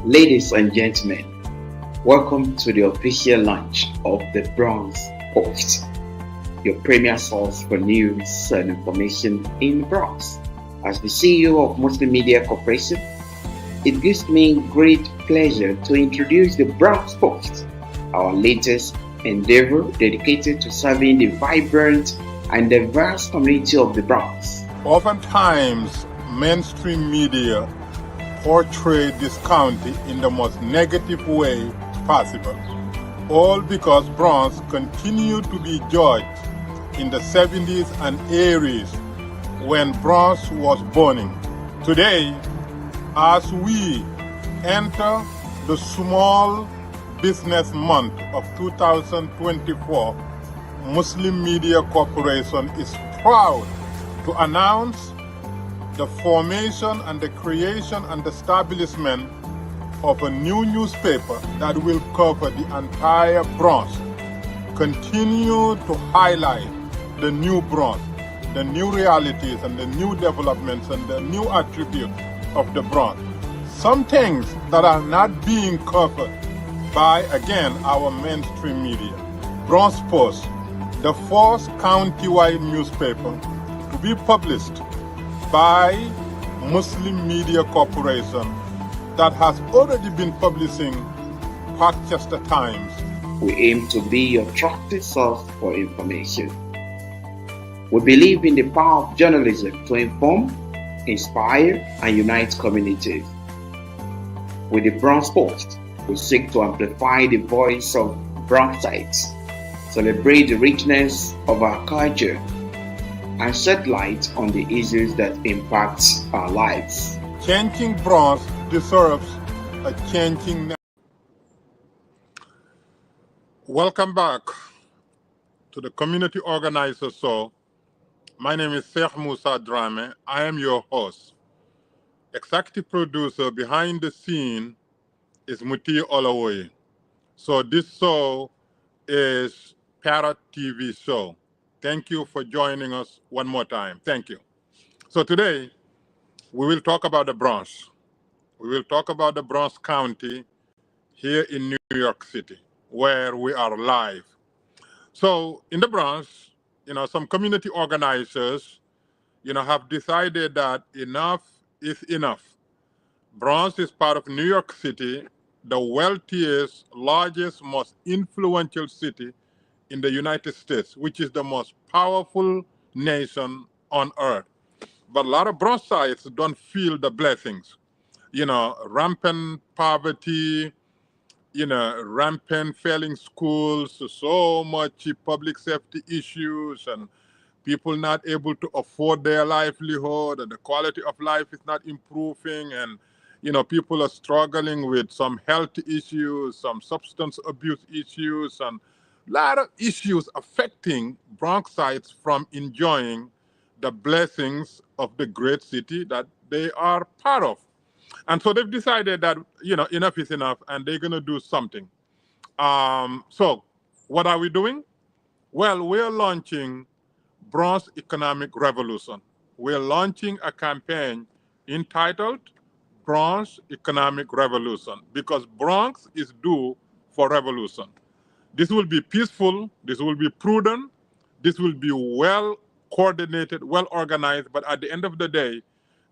Ladies and gentlemen, welcome to the official launch of the Bronx Post, your premier source for news and information in the Bronx. As the CEO of Muslim Media Corporation, it gives me great pleasure to introduce the Bronx Post, our latest endeavor dedicated to serving the vibrant and diverse community of the Bronx. Oftentimes, mainstream media portray this county in the most negative way possible, all because Bronx continued to be judged in the 70s and 80s when Bronx was burning. Today, as we enter the small business month of 2024, Muslim Media Corporation is proud to announce the formation and the creation and the establishment of a new newspaper that will cover the entire Bronx, continue to highlight the new Bronx, the new realities and the new developments and the new attributes of the Bronx. Some things that are not being covered by, again, our mainstream media. Bronx Post, the first county-wide newspaper to be published by Muslim Media Corporation that has already been publishing Parkchester Times. We aim to be your trusted source for information. We believe in the power of journalism to inform, inspire, and unite communities. With the Bronx Post, we seek to amplify the voice of Bronxites, celebrate the richness of our culture, and shed light on the issues that impact our lives. Changing Bronx deserves a changing. Welcome back to the Community Organizer Show. My name is Sheikh Musa Drame. I am your host. Executive producer behind the scene is Muti Olawoye. So this show is Parrot TV show. Thank you for joining us one more time. Thank you. So today, we will talk about the Bronx. We will talk about the Bronx County here in New York City, where we are live. So in the Bronx, some community organizers, have decided that enough is enough. Bronx is part of New York City, the wealthiest, largest, most influential city in the United States, which is the most powerful nation on earth. But a lot of Bronxites don't feel the blessings. Rampant poverty, rampant failing schools, so much public safety issues, and people not able to afford their livelihood, and the quality of life is not improving, and people are struggling with some health issues, some substance abuse issues, and a lot of issues affecting Bronxites from enjoying the blessings of the great city that they are part of. And so they've decided that, enough is enough, and they're going to do something. So what are we doing? Well, we're launching Bronx Economic Revolution. We're launching a campaign entitled Bronx Economic Revolution, because Bronx is due for revolution. This will be peaceful, this will be prudent, this will be well coordinated, well organized, but at the end of the day,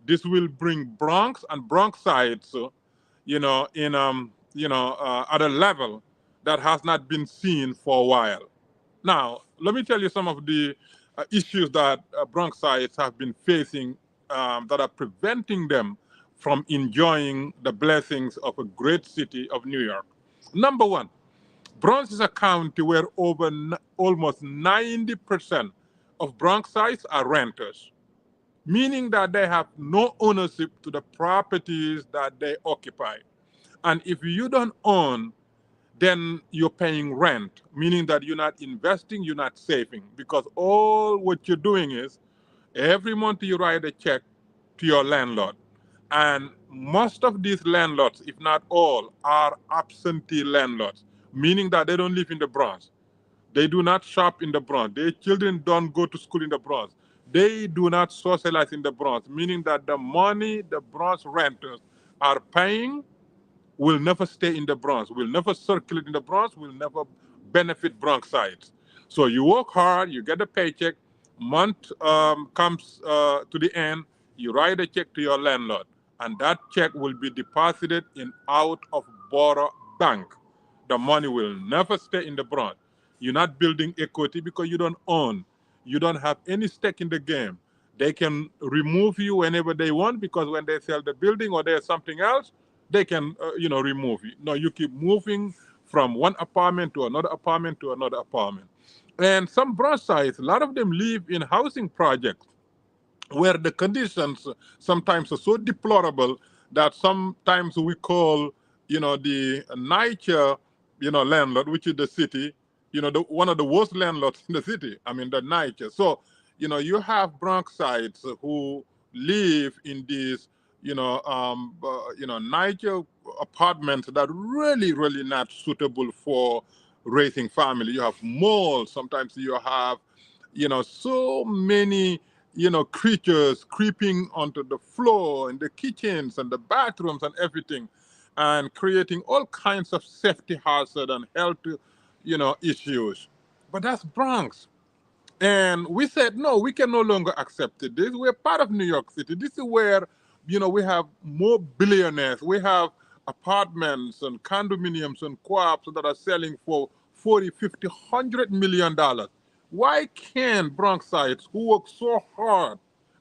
this will bring Bronx and Bronxites, at a level that has not been seen for a while. Now, let me tell you some of the issues that Bronxites have been facing that are preventing them from enjoying the blessings of a great city of New York. Number one, Bronx is a county where almost 90% of Bronxites are renters, meaning that they have no ownership to the properties that they occupy. And if you don't own, then you're paying rent, meaning that you're not investing, you're not saving, because all what you're doing is every month you write a check to your landlord. And most of these landlords, if not all, are absentee landlords, meaning that they don't live in the Bronx. They do not shop in the Bronx. Their children don't go to school in the Bronx. They do not socialize in the Bronx, meaning that the money the Bronx renters are paying will never stay in the Bronx, will never circulate in the Bronx, will never benefit Bronxites. So you work hard, you get a paycheck, month comes to the end, you write a check to your landlord, and that check will be deposited in out of borrow bank. The money will never stay in the Bronx. You're not building equity because you don't own. You don't have any stake in the game. They can remove you whenever they want because when they sell the building or there's something else, they can, remove you. No, you keep moving from one apartment to another apartment to another apartment. And some Bronx sites, a lot of them live in housing projects where the conditions sometimes are so deplorable that sometimes we call, the nature, landlord, which is the city, one of the worst landlords in the city. I mean, the nature. So, you have Bronxites who live in these, nature apartments that really, really not suitable for raising family. You have malls. Sometimes you have so many, creatures creeping onto the floor in the kitchens and the bathrooms and everything, and creating all kinds of safety hazard and health, issues. But that's Bronx. And we said, no, we can no longer accept it. This, we're part of New York City. This is where, we have more billionaires. We have apartments and condominiums and co-ops that are selling for 40, 50, $100 million. Why can't Bronxites who work so hard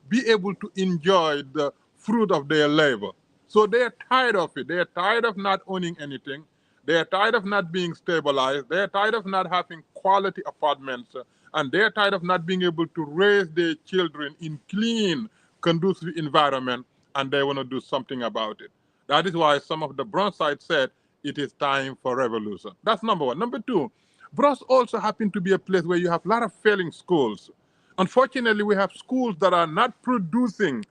be able to enjoy the fruit of their labor? So they're tired of it. They're tired of not owning anything. They're tired of not being stabilized. They're tired of not having quality apartments. And they're tired of not being able to raise their children in clean, conducive environment. And they want to do something about it. That is why some of the Bronxites said it is time for revolution. That's number one. Number two, Bronx also happen to be a place where you have a lot of failing schools. Unfortunately, we have schools that are not producing,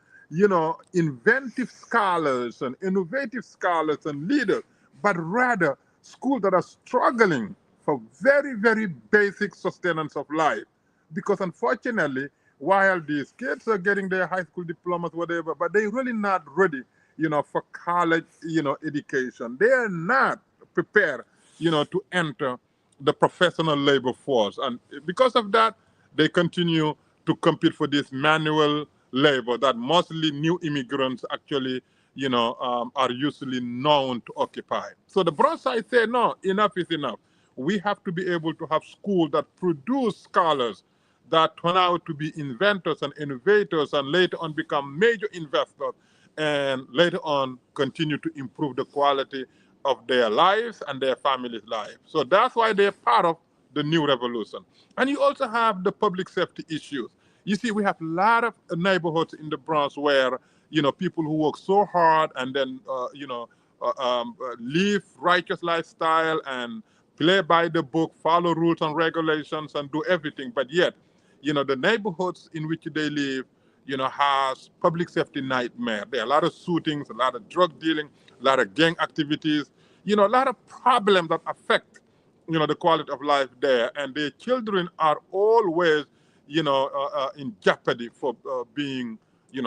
inventive scholars and innovative scholars and leaders, but rather schools that are struggling for very, very basic sustenance of life. Because unfortunately, while these kids are getting their high school diplomas, whatever, but they're really not ready, for college, education. They are not prepared, to enter the professional labor force. And because of that, they continue to compete for this manual labor that mostly new immigrants actually, are usually known to occupy. So the broad side say, no, enough is enough. We have to be able to have schools that produce scholars that turn out to be inventors and innovators and later on become major investors and later on continue to improve the quality of their lives and their families' lives. So that's why they're part of the new revolution. And you also have the public safety issues. You see, we have a lot of neighborhoods in the Bronx where, people who work so hard and then, live righteous lifestyle and play by the book, follow rules and regulations and do everything. But yet, the neighborhoods in which they live, has public safety nightmare. There are a lot of shootings, a lot of drug dealing, a lot of gang activities, a lot of problems that affect, the quality of life there. And their children are always, in jeopardy for being,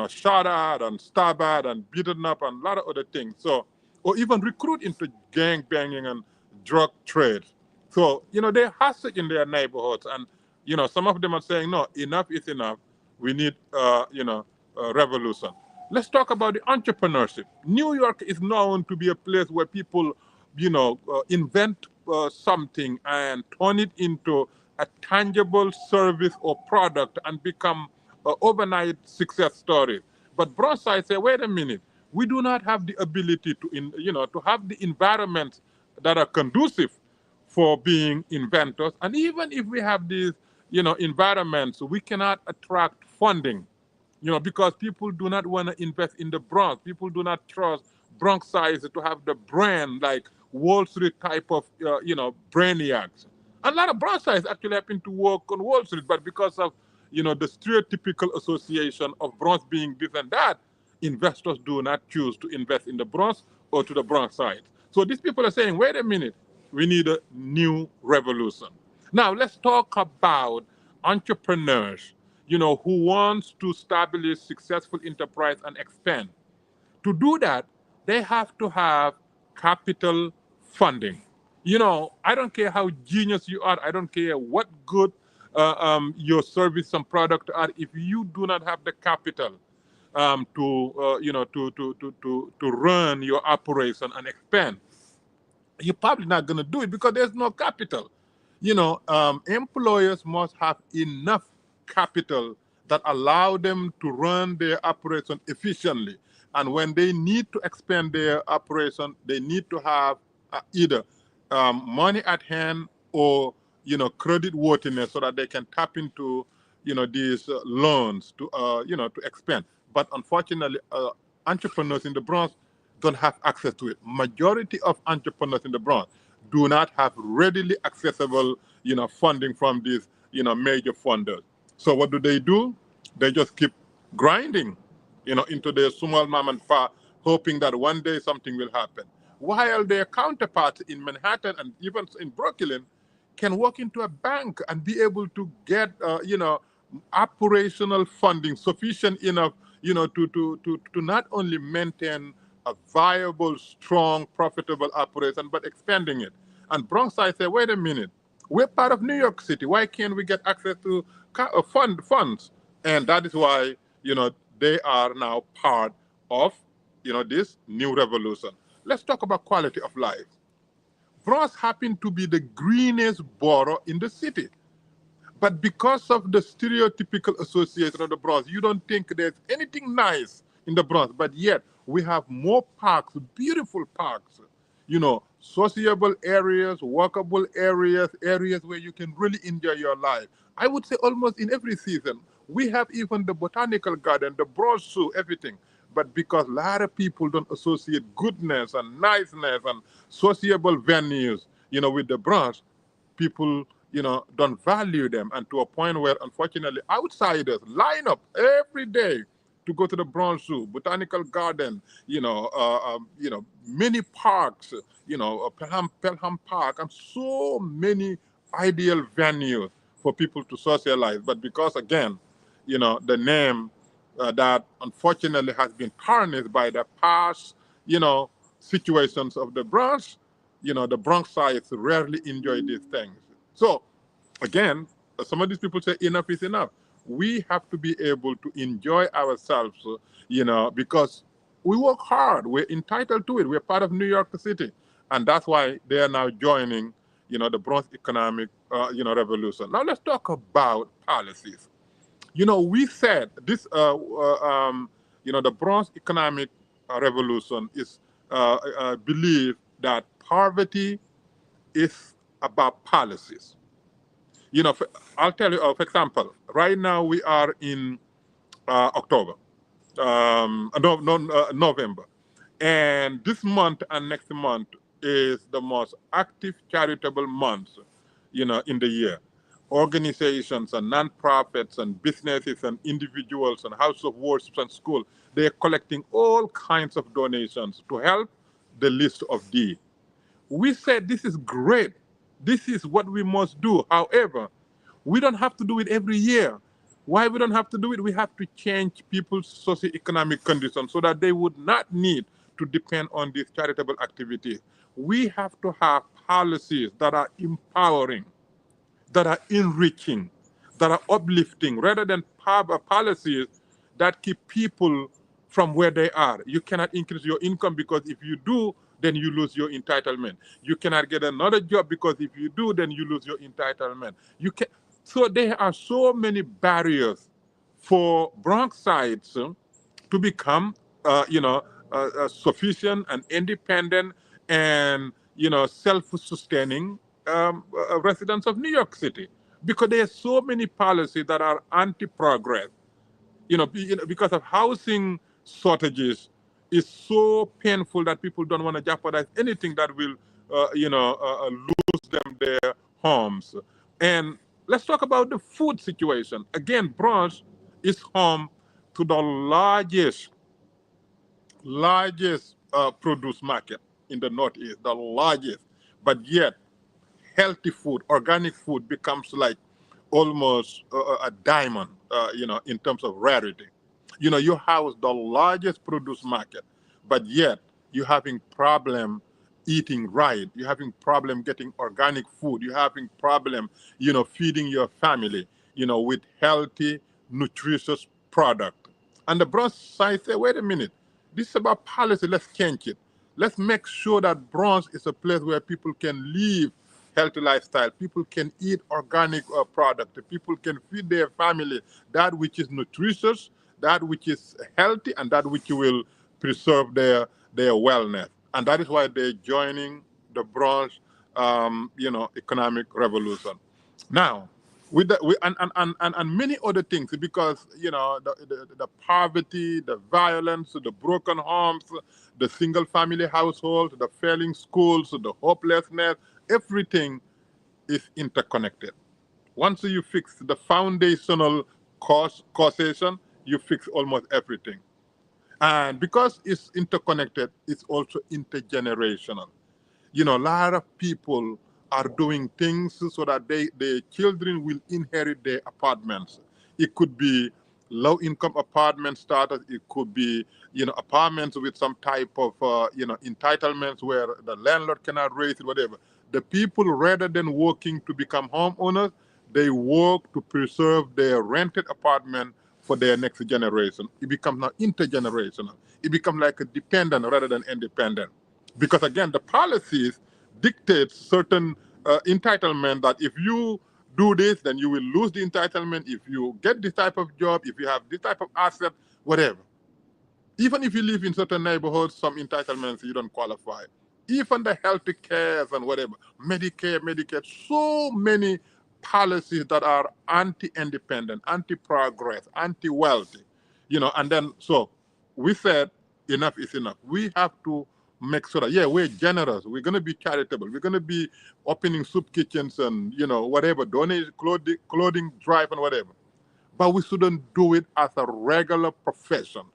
shot at and stabbed at and beaten up and a lot of other things. So, or even recruit into gang banging and drug trade. So, they hustle in their neighborhoods. And, some of them are saying, no, enough is enough. We need, revolution. Let's talk about the entrepreneurship. New York is known to be a place where people, invent something and turn it into a tangible service or product and become overnight success stories. But Broadside say, wait a minute, we do not have the ability to have the environments that are conducive for being inventors. And even if we have these, environments, we cannot attract funding, because people do not want to invest in the Bronx. People do not trust Bronx size to have the brand like Wall Street type of, brainiacs. And a lot of Bronx size actually happen to work on Wall Street, but because of, the stereotypical association of Bronx being this and that, investors do not choose to invest in the Bronx or to the Bronx side. So these people are saying, wait a minute, We need a new revolution. Now let's talk about entrepreneurs, who wants to establish successful enterprise and expand. To do that, they have to have capital funding. I don't care how genius you are. I don't care what good your service and product are. If you do not have the capital to run your operation and expand, you're probably not going to do it because there's no capital. Employers must have enough capital that allow them to run their operation efficiently. And when they need to expand their operation, they need to have either money at hand or credit worthiness so that they can tap into these loans to expand. But unfortunately, entrepreneurs in the Bronx don't have access to it. Majority of entrepreneurs in the Bronx do not have readily accessible, funding from these, major funders. So what do? They just keep grinding, into their small mom and pop, hoping that one day something will happen. While their counterparts in Manhattan and even in Brooklyn can walk into a bank and be able to get, operational funding sufficient enough, to not only maintain a viable, strong, profitable operation, but expanding it. And Bronx side say, wait a minute, we're part of New York City. Why can't we get access to funds? And that is why, they are now part of, this new revolution. Let's talk about quality of life. Bronx happened to be the greenest borough in the city. But because of the stereotypical association of the Bronx, you don't think there's anything nice in the Bronx. But yet, we have more parks, beautiful parks, sociable areas, walkable areas, areas where you can really enjoy your life. I would say almost in every season. We have even the botanical garden, the Broad Zoo, everything. But because a lot of people don't associate goodness and niceness and sociable venues, with the Bronx, people, don't value them, and to a point where, unfortunately, outsiders line up every day to go to the Bronx Zoo, Botanical Garden, many parks, Pelham Park, and so many ideal venues for people to socialize. But because, again, the name that unfortunately has been tarnished by the past, situations of the Bronx, the Bronx sides rarely enjoy these things. So, again, some of these people say enough is enough. We have to be able to enjoy ourselves, because we work hard. We're entitled to it. We're part of New York City. And that's why they are now joining, the Bronx economic, revolution. Now let's talk about policies. We said this, the Bronx economic revolution is believe that poverty is about policies. I'll tell you, for example, right now we are in October, November. And this month and next month is the most active charitable months, in the year. Organizations and nonprofits and businesses and individuals and house of worship and school, they're collecting all kinds of donations to help the least of thee. We said this is great. This is what we must do. However, we don't have to do it every year. Why we don't have to do it? We have to change people's socioeconomic conditions so that they would not need to depend on these charitable activities. We have to have policies that are empowering, that are enriching, that are uplifting, rather than policies that keep people from where they are. You cannot increase your income because if you do, then you lose your entitlement. You cannot get another job because if you do, then you lose your entitlement. You can. So there are so many barriers for Bronxites to become, sufficient and independent and self-sustaining residents of New York City, because there are so many policies that are anti-progress. Because of housing shortages is so painful that people don't want to jeopardize anything that will, lose them their homes. And let's talk about the food situation. Again, Bronx is home to the largest produce market in the Northeast, the largest. But yet, healthy food, organic food becomes like almost a diamond, in terms of rarity. You house the largest produce market, but yet you're having problem eating right. You're having problem getting organic food. You're having problem, feeding your family, with healthy, nutritious product. And the Bronx side say, wait a minute, this is about policy. Let's change it. Let's make sure that Bronx is a place where people can live healthy lifestyle. People can eat organic product. People can feed their family that which is nutritious, that which is healthy, and that which will preserve their wellness. And that is why they're joining the Bronx, economic revolution. Now, with and many other things, because the poverty, the violence, the broken homes, the single family household, the failing schools, the hopelessness, everything is interconnected. Once you fix the foundational causation, you fix almost everything. And because it's interconnected, it's also intergenerational. A lot of people are doing things so that their children will inherit their apartments. It could be low income apartment starters. It could be, apartments with some type of, entitlements where the landlord cannot raise it, whatever. The people, rather than working to become homeowners, they work to preserve their rented apartment for their next generation. It becomes now intergenerational. It becomes like a dependent rather than independent. Because again, the policies dictate certain entitlement that if you do this, then you will lose the entitlement. If you get this type of job, if you have this type of asset, whatever. Even if you live in certain neighborhoods, some entitlements you don't qualify. Even the health cares and whatever, Medicare, Medicaid, so many policies that are anti-independent, anti-progress, anti-wealthy, and then so we said enough is enough. We have to make sure that, yeah, we're generous. We're going to be charitable. We're going to be opening soup kitchens and, whatever, donate clothing drive and whatever. But we shouldn't do it as a regular profession.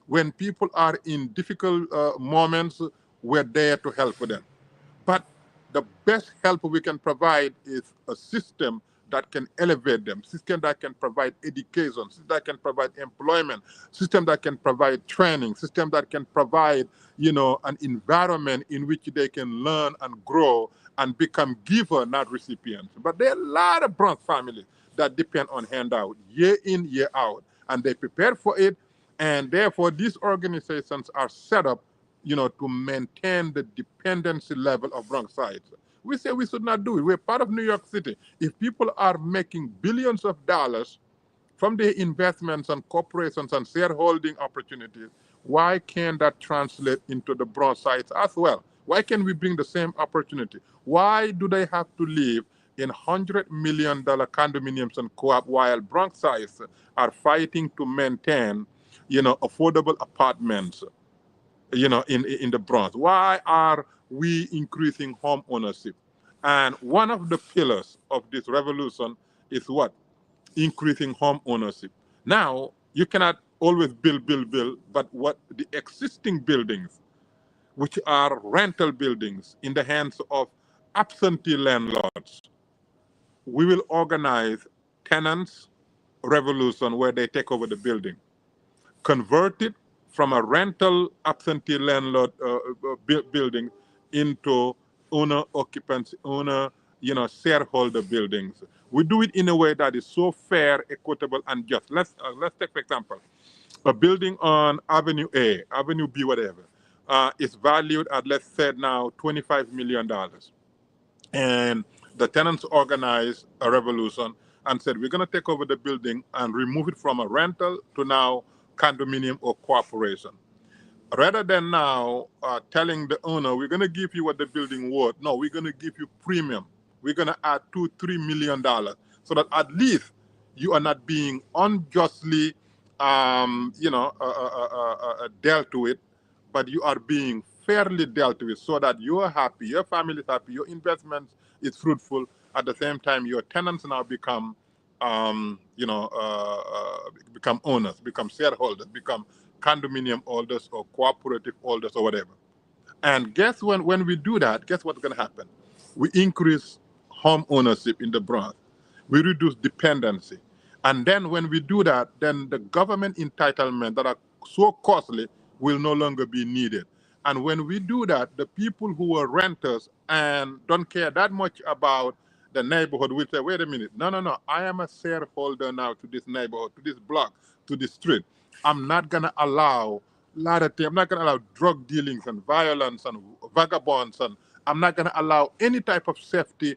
When people are in difficult moments, we're there to help them. But the best help we can provide is a system that can elevate them, system that can provide education, system that can provide employment, system that can provide training, system that can provide, an environment in which they can learn and grow and become giver, not recipients. But there are a lot of Bronx families that depend on handout year in, year out, and they prepare for it. And therefore, these organizations are set up, to maintain the dependency level of Bronxites. We say we should not do it. We're part of New York City. If people are making billions of dollars from their investments and corporations and shareholding opportunities, why can't that translate into the Bronxites as well? Why can't we bring the same opportunity? Why do they have to live in $100 million condominiums and co-op while Bronxites are fighting to maintain, affordable apartments, in the Bronx? Why are we increasing home ownership? And one of the pillars of this revolution is what? Increasing home ownership. Now, you cannot always build, but what the existing buildings, which are rental buildings in the hands of absentee landlords, we will organize tenants revolution where they take over the building, convert it from a rental absentee landlord building into owner occupancy, owner, shareholder buildings. We do it in a way that is so fair, equitable, and just. Let's take, for example, a building on Avenue A, Avenue B, whatever, is valued at, let's say now, $25 million. And the tenants organized a revolution and said, we're going to take over the building and remove it from a rental to now condominium or corporation. Rather than now telling the owner, we're going to give you what the building worth, no, we're going to give you premium. We're going to add $2-3 million so that at least you are not being unjustly, dealt with, but you are being fairly dealt with so that you're happy, your family is happy, your investment is fruitful. At the same time, your tenants now become, become owners, become shareholders, become condominium holders or cooperative holders or whatever. And guess when we do that, guess what's going to happen? We increase home ownership in the Bronx. We reduce dependency. And then when we do that, then the government entitlement that are so costly will no longer be needed. And when we do that, the people who are renters and don't care that much about the neighborhood will say, wait a minute, no, no, no, I am a shareholder now to this neighborhood, to this block, to this street. I'm not going to allow a lot of things. I'm not going to allow drug dealings and violence and vagabonds, and I'm not going to allow any type of safety,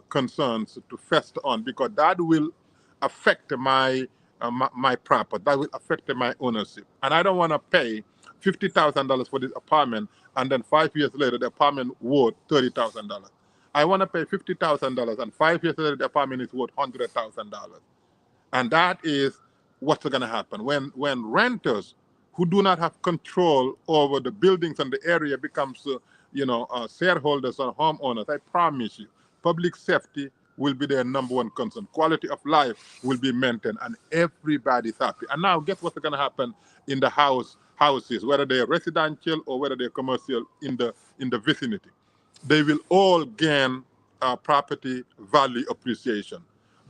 concerns to fester on, because that will affect my property. That will affect my ownership, and I don't want to pay $50,000 for this apartment, and then 5 years later the apartment worth $30,000. I want to pay $50,000, and 5 years later the apartment is worth $100,000. And that is what's going to happen when renters who do not have control over the buildings and the area becomes shareholders or homeowners. I promise you, public safety will be their number one concern. Quality of life will be maintained, and everybody's happy. And now guess what's going to happen in the houses, whether they're residential or whether they're commercial in the vicinity. They will all gain property value appreciation,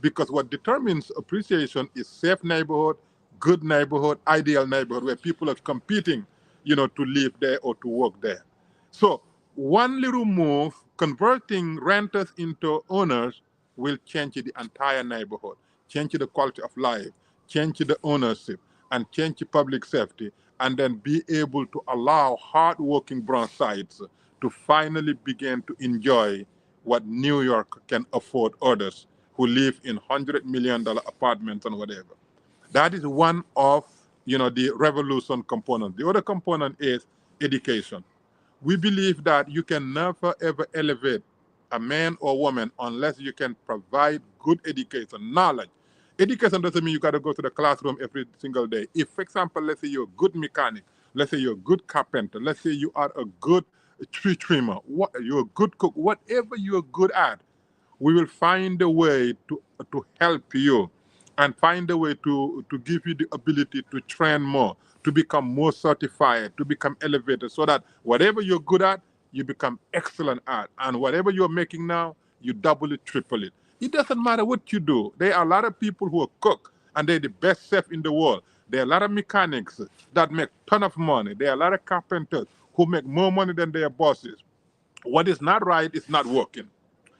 because what determines appreciation is safe neighborhood, good neighborhood, ideal neighborhood where people are competing, to live there or to work there. So one little move, converting renters into owners, will change the entire neighborhood, change the quality of life, change the ownership, and change the public safety, and then be able to allow hardworking Bronxites to finally begin to enjoy what New York can afford others who live in $100 million apartments and whatever. That is one of the revolution component. The other component is education. We believe that you can never ever elevate a man or woman unless you can provide good education, knowledge. Education doesn't mean you got to go to the classroom every single day. If, for example, let's say you're a good mechanic, let's say you're a good carpenter, let's say you are a good tree trimmer, you're a good cook, whatever you're good at, we will find a way to help you and find a way to give you the ability to train more, to become more certified, to become elevated, so that whatever you're good at, you become excellent at. And whatever you're making now, you double it, triple it. It doesn't matter what you do. There are a lot of people who are cook and they're the best chef in the world. There are a lot of mechanics that make ton of money. There are a lot of carpenters who make more money than their bosses. What is not right is not working.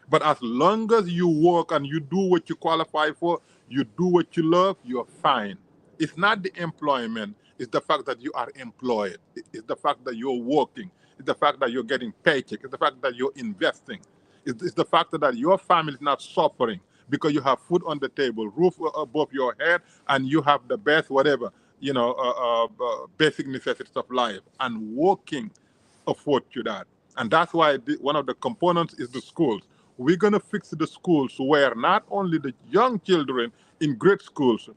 But as long as you work and you do what you qualify for, you do what you love, you're fine. It's not the employment, it's the fact that you are employed. It's the fact that you're working. It's the fact that you're getting paycheck. It's the fact that you're investing. It's the fact that your family is not suffering because you have food on the table, roof above your head, and you have the best, whatever, basic necessities of life. And working afford you that. And that's why one of the components is the schools. We're going to fix the schools where not only the young children in grade schools,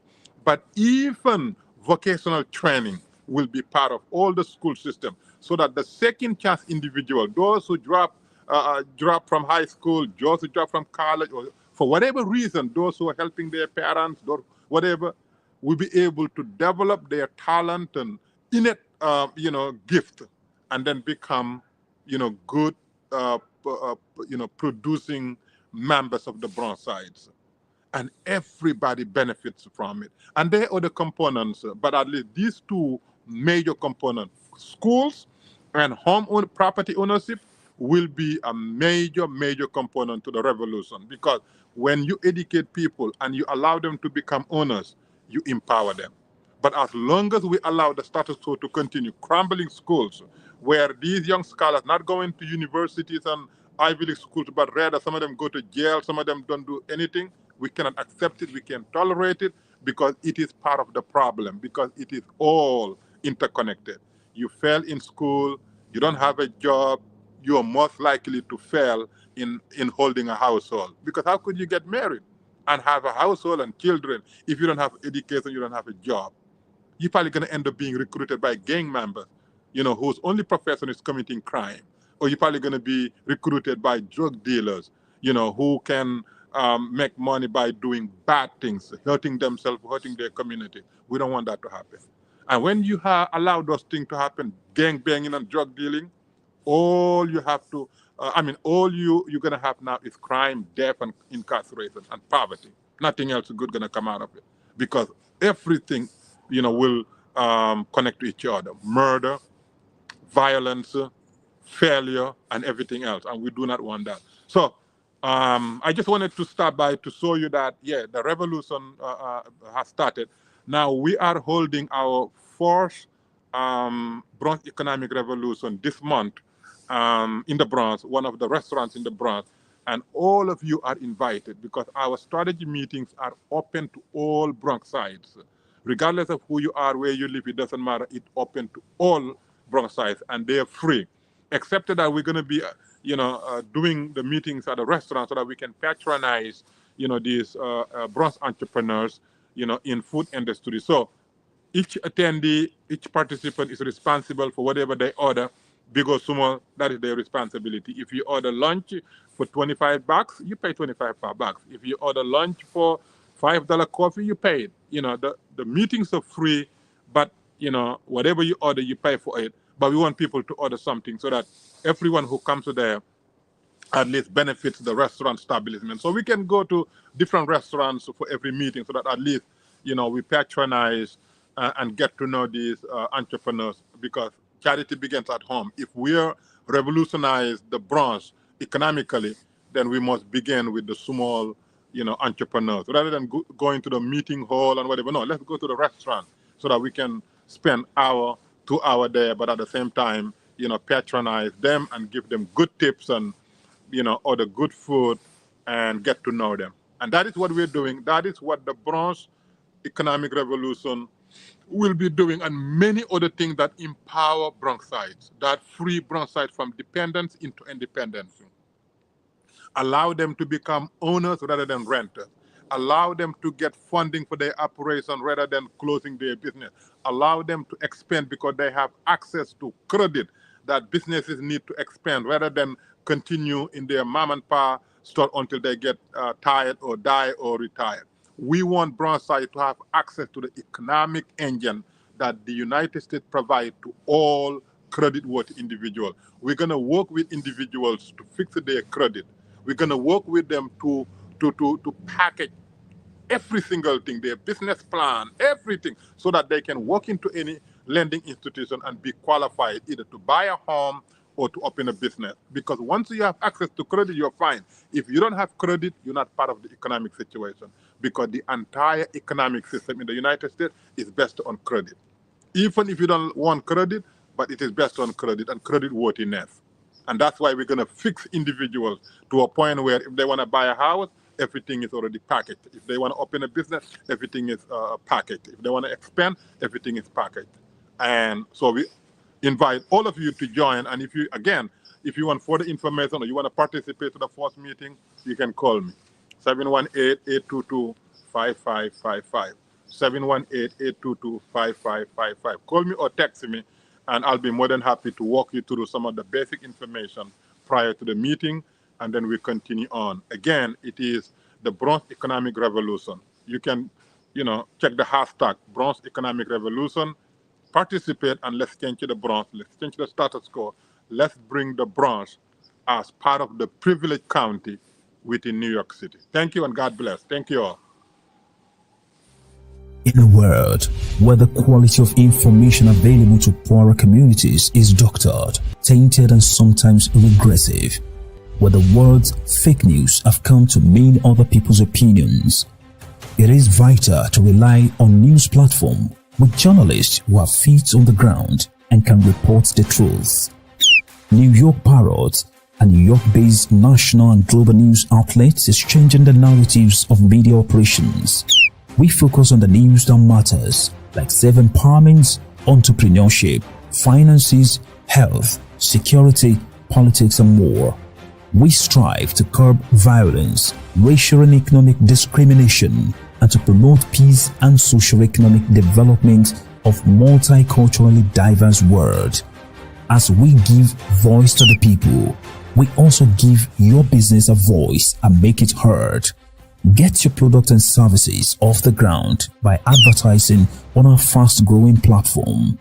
but even vocational training will be part of all the school system, so that the second chance individual, those who drop from high school, those who drop from college, or for whatever reason, those who are helping their parents, or whatever, will be able to develop their talent and innate, gift, and then become, good, producing members of the Bronxites, and everybody benefits from it. And there are other components, but at least these two major components, schools and property ownership, will be a major component to the revolution. Because when you educate people and you allow them to become owners, you empower them. But as long as we allow the status quo to continue, crumbling schools, where these young scholars not going to universities and Ivy League schools, but rather some of them go to jail, some of them don't do anything, we cannot accept it, we can't tolerate it, because it is part of the problem, because it is all interconnected. You fail in school, you don't have a job, you are most likely to fail in holding a household. Because how could you get married and have a household and children if you don't have education, you don't have a job? You're probably going to end up being recruited by gang members, whose only profession is committing crime. Or you're probably going to be recruited by drug dealers, who can make money by doing bad things, hurting themselves, hurting their community. We don't want that to happen. And when you allow those things to happen, gang banging and drug dealing, all you have to all you're gonna have now is crime, death, and incarceration and poverty. Nothing else good gonna come out of it, because everything, will connect to each other. Murder, violence, failure, and everything else, and we do not want that. So I just wanted to start by to show you that, yeah, the revolution has started. Now we are holding our fourth Bronx Economic Revolution this month in the Bronx, one of the restaurants in the Bronx, and all of you are invited, because our strategy meetings are open to all Bronxites. Regardless of who you are, where you live, it doesn't matter. It's open to all Bronxites, and they're free. Except that we're going to be, doing the meetings at the restaurant so that we can patronize, these Bronx entrepreneurs, in food industry. So each attendee, each participant is responsible for whatever they order, big or small. That is their responsibility. If you order lunch for $25, you pay $25. If you order lunch for $5 coffee, you pay it. The meetings are free, but whatever you order, you pay for it. But we want people to order something so that everyone who comes to there at least benefits the restaurant establishment. So we can go to different restaurants for every meeting, so that at least we patronize and get to know these entrepreneurs, because charity begins at home. If we're revolutionize the Bronx economically, then we must begin with the small, entrepreneurs. Rather than going to the meeting hall and whatever, no, let's go to the restaurant so that we can spend hour, 2 hours there, but at the same time, patronize them and give them good tips and, order good food and get to know them. And that is what we're doing. That is what the Bronx Economic Revolution will be doing, and many other things that empower Bronxites, that free Bronxites from dependence into independence. Allow them to become owners rather than renters. Allow them to get funding for their operation rather than closing their business. Allow them to expand because they have access to credit that businesses need to expand, rather than continue in their mom and pop store until they get tired or die or retire. We want Bronxite to have access to the economic engine that the United States provides to all credit-worthy individuals. We're going to work with individuals to fix their credit. We're going to work with them to package every single thing, their business plan, everything, so that they can walk into any lending institution and be qualified either to buy a home or to open a business. Because once you have access to credit, you're fine. If you don't have credit, you're not part of the economic situation, because the entire economic system in the United States is based on credit. Even if you don't want credit, but it is based on credit and credit worthiness. And that's why we're going to fix individuals to a point where if they want to buy a house, everything is already packaged. If they want to open a business, everything is packaged. If they want to expand, everything is packaged. And so we invite all of you to join. And if you want further information or you want to participate in the first meeting, you can call me. 718-822-5555. 718-822-5555. Call me or text me, and I'll be more than happy to walk you through some of the basic information prior to the meeting, and then we continue on. Again, it is the Bronx Economic Revolution. You can, check the hashtag Bronx Economic Revolution, participate, and let's change the Bronx. Let's change the status quo. Let's bring the Bronx as part of the privileged county within New York City. Thank you, and God bless. Thank you all. In a world where the quality of information available to poorer communities is doctored, tainted, and sometimes regressive, where the words fake news have come to mean other people's opinions, it is vital to rely on news platforms with journalists who have feet on the ground and can report the truth. New York Parrot, a New York-based national and global news outlet, is changing the narratives of media operations. We focus on the news that matters, like self-empowerment, entrepreneurship, finances, health, security, politics, and more. We strive to curb violence, racial and economic discrimination, and to promote peace and socio-economic development of multiculturally diverse world. As we give voice to the people, we also give your business a voice and make it heard. Get your products and services off the ground by advertising on our fast-growing platform.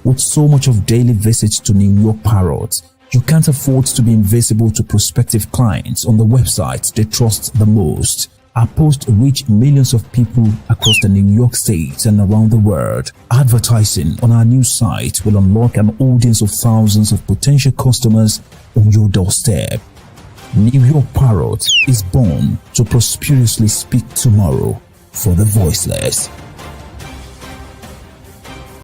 With so much of daily visits to New York Parrot, You can't afford to be invisible to prospective clients on the websites they trust the most. Our posts reach millions of people across the New York State and around the world. Advertising on our new site will unlock an audience of thousands of potential customers on your doorstep. New York Parrot is born to prosperously speak tomorrow for the voiceless.